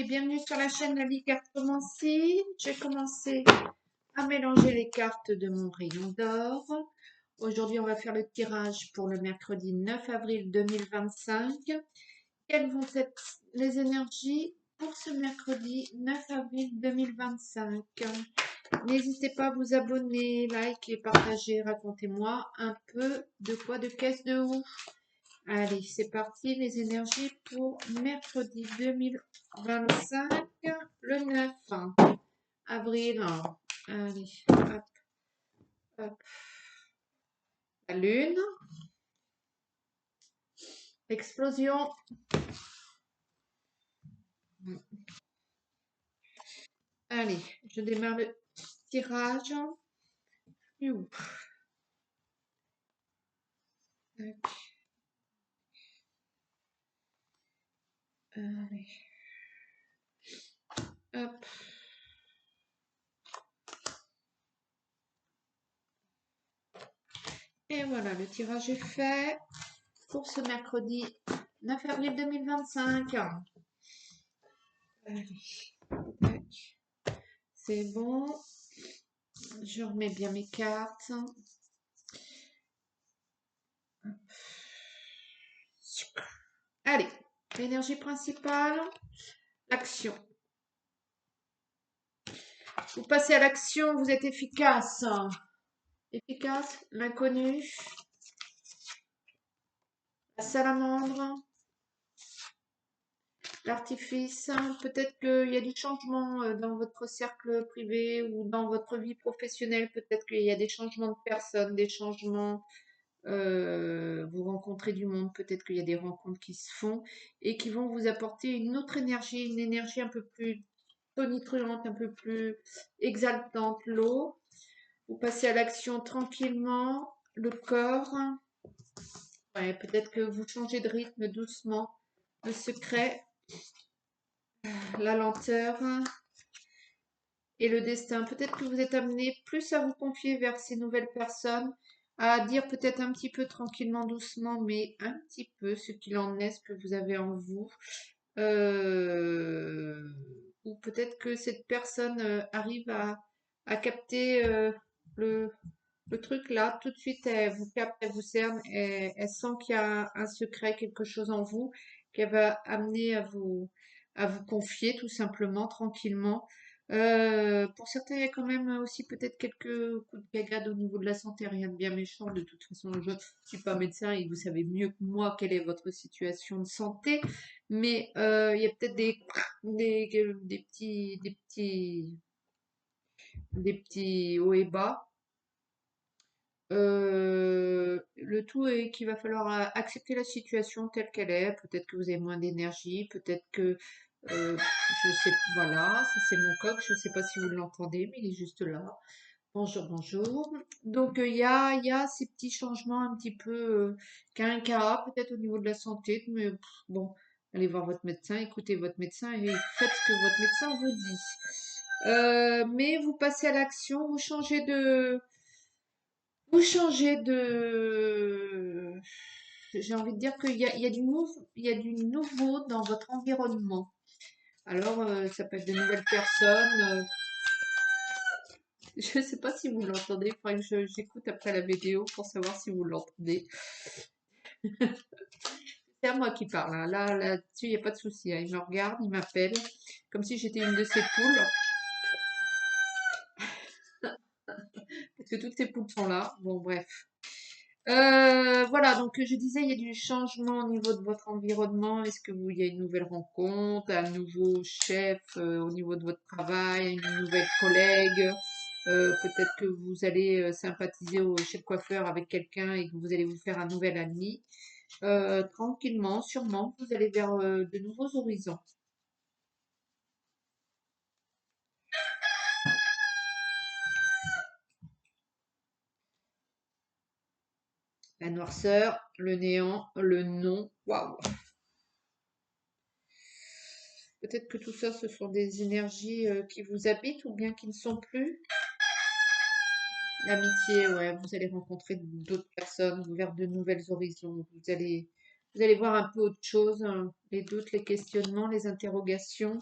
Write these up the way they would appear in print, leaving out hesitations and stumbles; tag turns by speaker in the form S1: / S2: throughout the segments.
S1: Allez, bienvenue sur la chaîne La Vie Carte Commencée. J'ai commencé à mélanger les cartes de mon rayon d'or. Aujourd'hui, on va faire le tirage pour le mercredi 9 avril 2025. Quelles vont être les énergies pour ce mercredi 9 avril 2025? N'hésitez pas à vous abonner, liker, partager, racontez-moi un peu de quoi de caisse de ouf. Allez, c'est parti, les énergies pour mercredi 2025, le 9 avril. Allez, hop, hop. La lune, explosion. Allez, je démarre le tirage. Allez. Hop. Et voilà, le tirage est fait pour ce mercredi 9 avril 2025. Allez. C'est bon. Je remets bien mes cartes. Allez, l'énergie principale, l'action. Vous passez à l'action, vous êtes efficace. Efficace, l'inconnu, la salamandre, l'artifice. Peut-être qu'il y a du changement dans votre cercle privé ou dans votre vie professionnelle. Peut-être qu'il y a des changements de personnes, des changements. Vous rencontrez du monde. Peut-être qu'il y a des rencontres qui se font et qui vont vous apporter une autre énergie, une énergie un peu plus tonitruante, un peu plus exaltante, l'eau. Vous passez à l'action tranquillement, le corps. Ouais, peut-être que vous changez de rythme doucement. Le secret, la lenteur et le destin. Peut-être que vous êtes amené plus à vous confier vers ces nouvelles personnes, à dire peut-être un petit peu tranquillement, doucement, mais un petit peu ce qu'il en est, ce que vous avez en vous. Ou peut-être que cette personne arrive à capter le truc là, tout de suite, elle vous capte, elle vous cerne, elle sent qu'il y a un secret, quelque chose en vous, qu'elle va amener à vous confier tout simplement, tranquillement. Pour certains, il y a quand même aussi peut-être quelques coups de cagade au niveau de la santé, rien de bien méchant. De toute façon, je ne suis pas médecin et vous savez mieux que moi quelle est votre situation de santé. Mais il y a peut-être des petits hauts et bas. Le tout est qu'il va falloir accepter la situation telle qu'elle est. Peut-être que vous avez moins d'énergie, peut-être que je sais, voilà, ça c'est mon coq. Je ne sais pas si vous l'entendez, mais il est juste là. Bonjour, bonjour. Donc il y a ces petits changements un petit peu quinca, peut-être au niveau de la santé, mais bon, allez voir votre médecin, écoutez votre médecin et faites ce que votre médecin vous dit. Mais vous passez à l'action, vous changez de... J'ai envie de dire il y a il y a du nouveau dans votre environnement. Alors, ça peut être de nouvelles personnes. Je ne sais pas si vous l'entendez. Il faudrait que j'écoute après la vidéo pour savoir si vous l'entendez. C'est à moi qui parle, hein. Là-dessus, il n'y a pas de souci, hein. Il me regarde, il m'appelle, comme si j'étais une de ses poules. Parce que toutes ces poules sont là. Bon, bref. Voilà, donc je disais, il y a du changement au niveau de votre environnement. Est-ce que il y a une nouvelle rencontre, un nouveau chef au niveau de votre travail, une nouvelle collègue? Peut-être que vous allez sympathiser chez le coiffeur avec quelqu'un et que vous allez vous faire un nouvel ami. Tranquillement, sûrement, vous allez vers de nouveaux horizons. La noirceur, le néant, le non. Waouh! Peut-être que tout ça, ce sont des énergies qui vous habitent ou bien qui ne sont plus. L'amitié, ouais, vous allez rencontrer d'autres personnes vers de nouvelles horizons. Vous allez Vous allez voir un peu autre chose, hein, les doutes, les questionnements, les interrogations,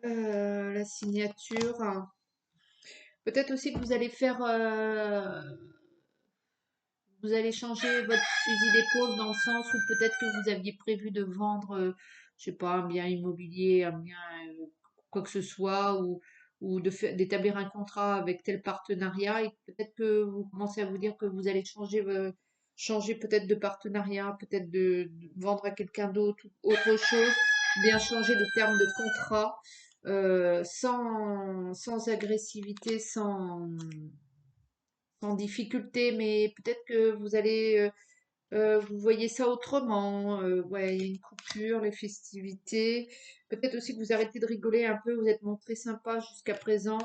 S1: la signature. Peut-être aussi que vous allez faire, vous allez changer votre fusil d'épaule dans le sens où peut-être que vous aviez prévu de vendre, je sais pas, un bien immobilier, un bien, quoi que ce soit, ou d'établir un contrat avec tel partenariat, et peut-être que vous commencez à vous dire que vous allez changer, changer peut-être de partenariat, peut-être de vendre à quelqu'un d'autre ou autre chose, ou bien changer de terme de contrat, sans agressivité, sans difficulté, mais peut-être que vous allez, vous voyez ça autrement. Ouais, il y a une coupure, les festivités. Peut-être aussi que vous arrêtez de rigoler un peu, vous êtes montré sympa jusqu'à présent,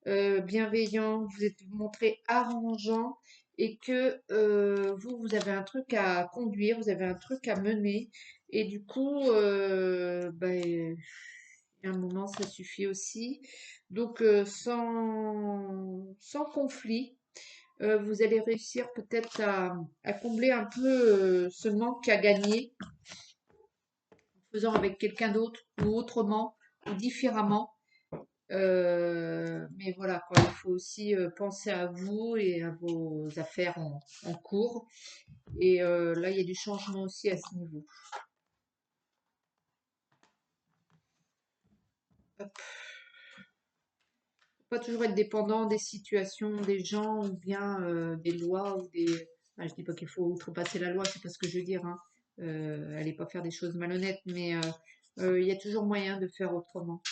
S1: bienveillant, vous êtes montré arrangeant, et que vous avez un truc à conduire, vous avez un truc à mener, et du coup, ben, à un moment, ça suffit aussi. Donc, sans conflit, vous allez réussir peut-être à combler un peu ce manque à gagner, en faisant avec quelqu'un d'autre ou autrement ou différemment. Mais voilà, quoi, il faut aussi penser à vous et à vos affaires en cours. Et là, il y a du changement aussi à ce niveau. Hop. Faut pas toujours être dépendant des situations, des gens ou bien des lois ou des. Ah, je dis pas qu'il faut outrepasser la loi, c'est pas ce que je veux dire, hein. Allez pas faire des choses malhonnêtes, mais il y a toujours moyen de faire autrement.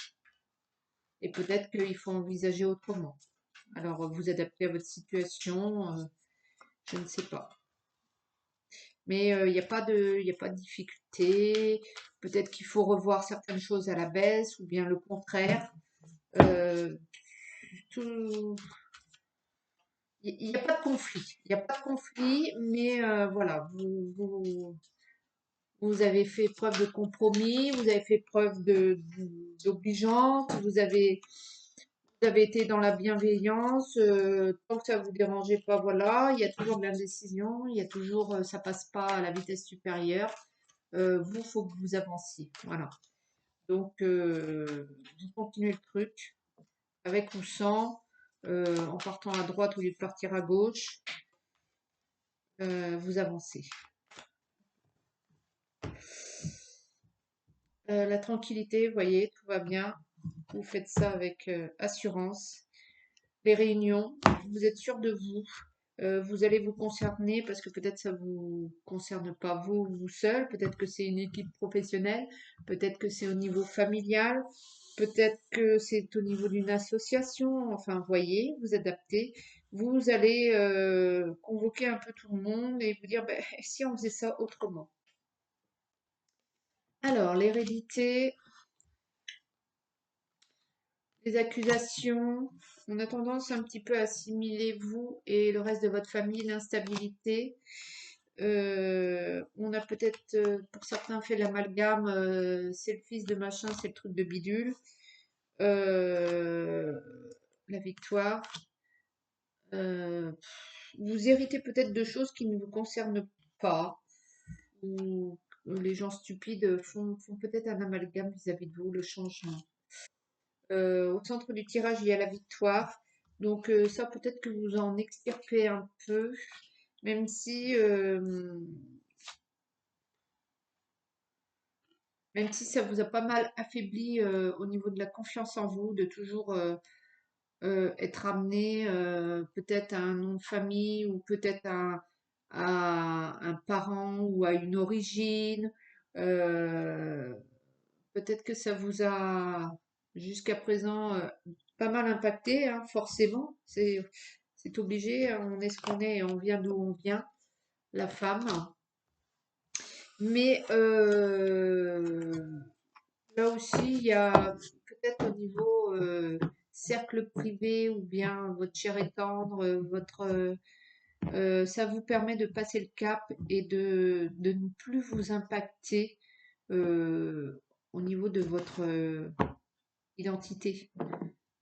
S1: Et peut-être qu'il faut envisager autrement. Alors, vous adapter à votre situation, je ne sais pas. Mais il n'y a pas il a pas de difficulté. Peut-être qu'il faut revoir certaines choses à la baisse ou bien le contraire. Euh, tout, il n'y a pas de conflit. Il n'y a pas de conflit, mais voilà, vous avez fait preuve de compromis, vous avez fait preuve d'obligeance, vous avez été dans la bienveillance, tant que ça vous dérangeait pas, voilà, il y a toujours de l'indécision, il y a toujours, ça passe pas à la vitesse supérieure. Vous, faut que vous avanciez, voilà. Donc, vous continuez le truc, avec ou sans, en partant à droite au lieu de partir à gauche, vous avancez. La tranquillité, vous voyez, tout va bien. Vous faites ça avec assurance. Les réunions, vous êtes sûr de vous. Vous allez vous concerner parce que peut-être ça vous concerne pas vous seul, peut-être que c'est une équipe professionnelle, peut-être que c'est au niveau familial, peut-être que c'est au niveau d'une association. Enfin, voyez, vous adaptez. Vous allez convoquer un peu tout le monde et vous dire, ben, si on faisait ça autrement. Alors, l'hérédité, les accusations, on a tendance un petit peu à assimiler vous et le reste de votre famille l'instabilité. On a peut-être, pour certains, fait l'amalgame, c'est le fils de machin, c'est le truc de bidule. Euh, la victoire. Euh, vous héritez peut-être de choses qui ne vous concernent pas, ou les gens stupides font peut-être un amalgame vis-à-vis de vous, le changement. Au centre du tirage, il y a la victoire. Donc ça, peut-être que vous en extirpez un peu, même si, même si ça vous a pas mal affaibli au niveau de la confiance en vous, de toujours être amené peut-être à un nom de famille ou peut-être à un parent ou à une origine. Euh, Peut-être que ça vous a jusqu'à présent pas mal impacté, hein, forcément. C'est obligé, hein, on est ce qu'on est et on vient d'où on vient, la femme. Mais là aussi, il y a peut-être au niveau cercle privé ou bien votre chair et tendre, ça vous permet de passer le cap et de ne plus vous impacter euh, au niveau de votre identité,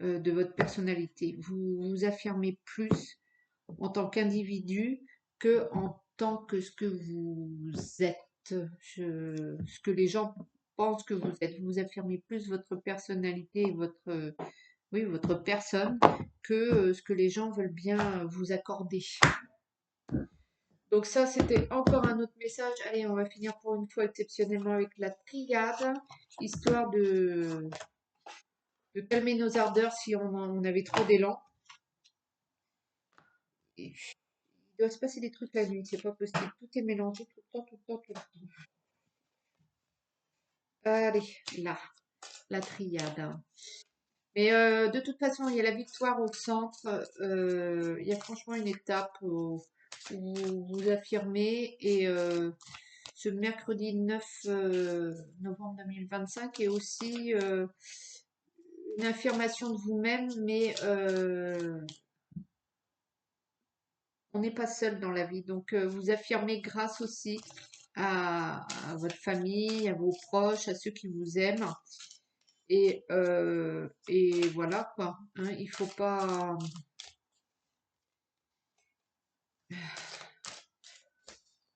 S1: de votre personnalité. Vous vous affirmez plus en tant qu'individu que en tant que ce que vous êtes, ce que les gens pensent que vous êtes. Vous affirmez plus votre personnalité et votre, oui, votre personne que ce que les gens veulent bien vous accorder. Donc ça, c'était encore un autre message. Allez, on va finir pour une fois exceptionnellement avec la triade, histoire de calmer nos ardeurs si on avait trop d'élan. Il doit se passer des trucs la nuit, c'est pas possible. Tout est mélangé tout le temps, tout le temps, tout le temps. Allez, là, la triade. Mais de toute façon, il y a la victoire au centre. Il y a franchement une étape où vous vous affirmez. Et ce mercredi 9 novembre 2025 est aussi une affirmation de vous-même, mais on n'est pas seul dans la vie. Donc, vous affirmez grâce aussi à votre famille, à vos proches, à ceux qui vous aiment. Et voilà quoi. Hein, il faut pas.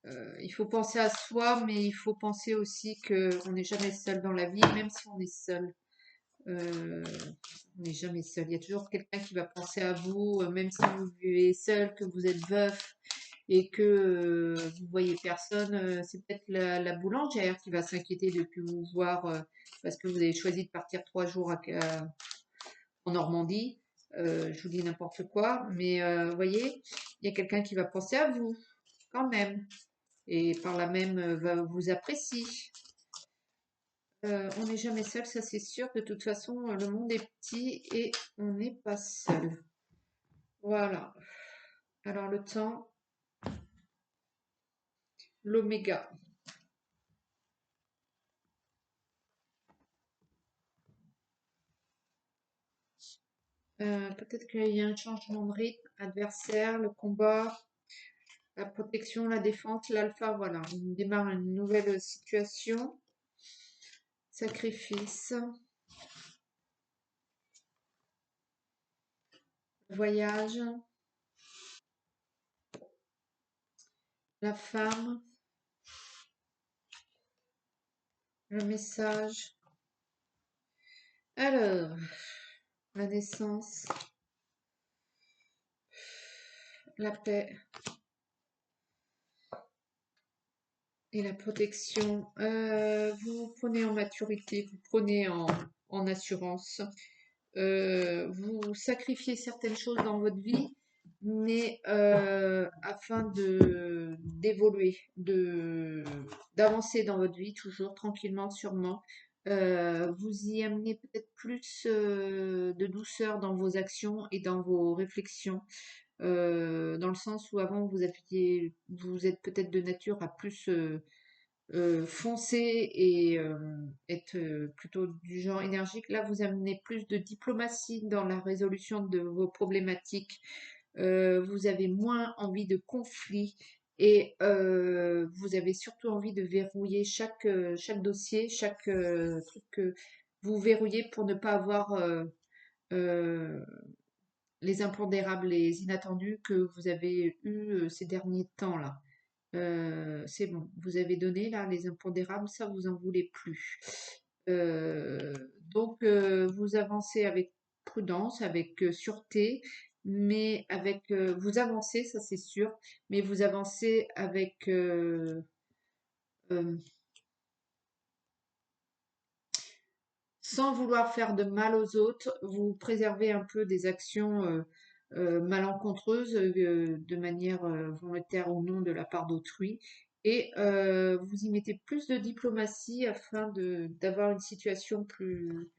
S1: Il faut penser à soi, mais il faut penser aussi qu'on n'est jamais seul dans la vie, même si on est seul. Euh, on n'est jamais seul. Il y a toujours quelqu'un qui va penser à vous, même si vous vivez seul, que vous êtes veuf et que vous voyez personne. C'est peut-être la boulangère qui va s'inquiéter de plus vous voir parce que vous avez choisi de partir 3 jours en Normandie. Je vous dis n'importe quoi, mais vous voyez, il y a quelqu'un qui va penser à vous quand même et par là même vous apprécier. On n'est jamais seul, ça c'est sûr. De toute façon, le monde est petit et on n'est pas seul. Voilà. Alors le temps, l'oméga. Peut-être qu'il y a un changement de rythme, adversaire, le combat, la protection, la défense, l'alpha, voilà. On démarre une nouvelle situation. Sacrifice, voyage, la femme, le message. Alors, la naissance, la paix et la protection. Vous prenez en maturité, vous prenez en assurance. Vous sacrifiez certaines choses dans votre vie, mais afin d'évoluer, d'avancer dans votre vie toujours tranquillement, sûrement. Vous y amenez peut-être plus de douceur dans vos actions et dans vos réflexions, dans le sens où avant vous êtes peut-être de nature à plus foncer et être plutôt du genre énergique. Là, vous amenez plus de diplomatie dans la résolution de vos problématiques. Vous avez moins envie de conflits et vous avez surtout envie de verrouiller chaque dossier, chaque truc que vous verrouillez pour ne pas avoir euh, les impondérables, les inattendus que vous avez eus ces derniers temps-là. C'est bon, vous avez donné là les impondérables, ça vous en voulez plus. Euh, donc vous avancez avec prudence, avec sûreté, mais avec vous avancez, ça c'est sûr, mais vous avancez avec euh, sans vouloir faire de mal aux autres, vous préservez un peu des actions malencontreuses de manière volontaire ou non de la part d'autrui. Et vous y mettez plus de diplomatie afin d'avoir une situation plus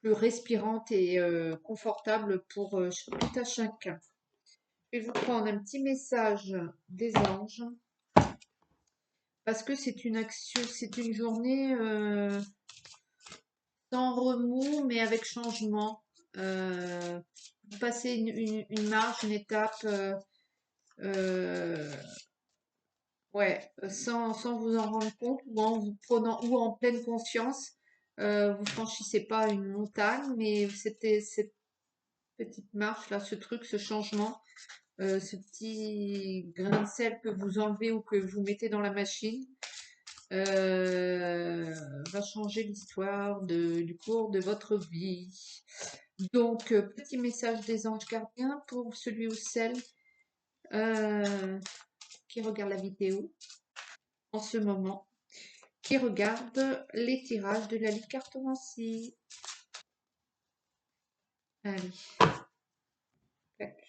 S1: respirante et confortable pour tout à chacun. Je vais vous prendre un petit message des anges parce que c'est une action, c'est une journée sans remous, mais avec changement. Vous passez une marche, une étape, euh, ouais, sans vous en rendre compte, ou en vous prenant, ou en pleine conscience. Vous franchissez pas une montagne, mais c'était cette petite marche là, ce truc, ce changement. ce petit grain de sel que vous enlevez ou que vous mettez dans la machine va changer l'histoire du cours de votre vie. Donc, petit message des anges gardiens pour celui ou celle euh, qui regarde la vidéo en ce moment, qui regarde les tirages de la Ligue cartomancie. Allez, tac.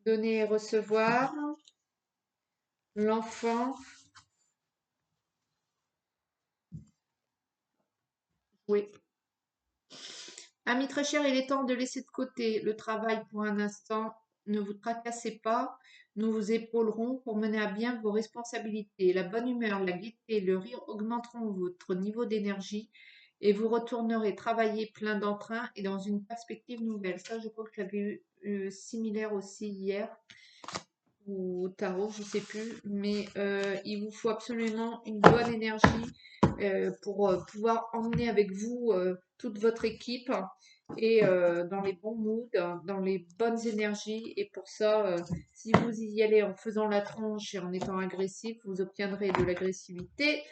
S1: Donner et recevoir. L'enfant, oui. Amis très chers, il est temps de laisser de côté le travail pour un instant. Ne vous tracassez pas. Nous vous épaulerons pour mener à bien vos responsabilités. La bonne humeur, la gaieté, le rire augmenteront votre niveau d'énergie et vous retournerez travailler plein d'entrain et dans une perspective nouvelle. Ça, je crois que j'avais eu similaire aussi hier ou au tarot, je sais plus, mais il vous faut absolument une bonne énergie pour pouvoir emmener avec vous toute votre équipe et dans les bons moods, dans les bonnes énergies. Et pour ça, si vous y allez en faisant la tronche et en étant agressif, vous obtiendrez de l'agressivité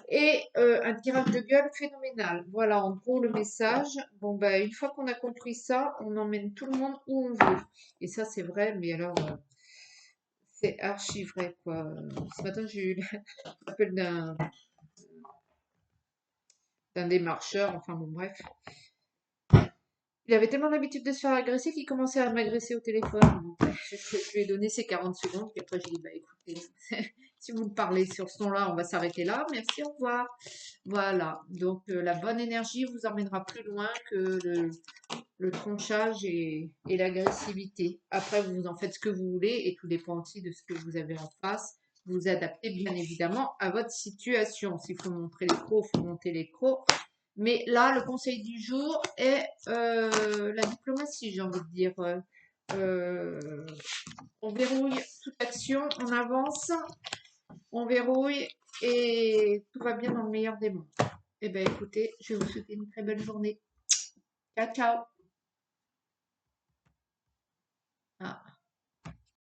S1: et un tirage de gueule phénoménal. Voilà en gros le message. Bon, bah, une fois qu'on a compris ça, on emmène tout le monde où on veut. Et ça, c'est vrai, mais alors, c'est archi vrai, quoi. Ce matin, j'ai eu l'appel d'un démarcheur, enfin bon, bref. Il avait tellement l'habitude de se faire agresser qu'il commençait à m'agresser au téléphone. Donc, je lui ai donné ses 40 secondes, puis après, j'ai dit, bah écoutez, si vous me parlez sur ce ton-là, on va s'arrêter là. Merci, au revoir. Voilà. Donc, la bonne énergie vous emmènera plus loin que le tronchage et l'agressivité. Après, vous en faites ce que vous voulez et tout dépend aussi de ce que vous avez en face. Vous adaptez bien évidemment à votre situation. S'il faut montrer les crocs, il faut monter les crocs. Mais là, le conseil du jour est la diplomatie, j'ai envie de dire. Euh, on verrouille toute action, on avance, on verrouille et tout va bien dans le meilleur des mondes. Eh bien, écoutez, je vais vous souhaiter une très belle journée. Ciao, ciao. Ah.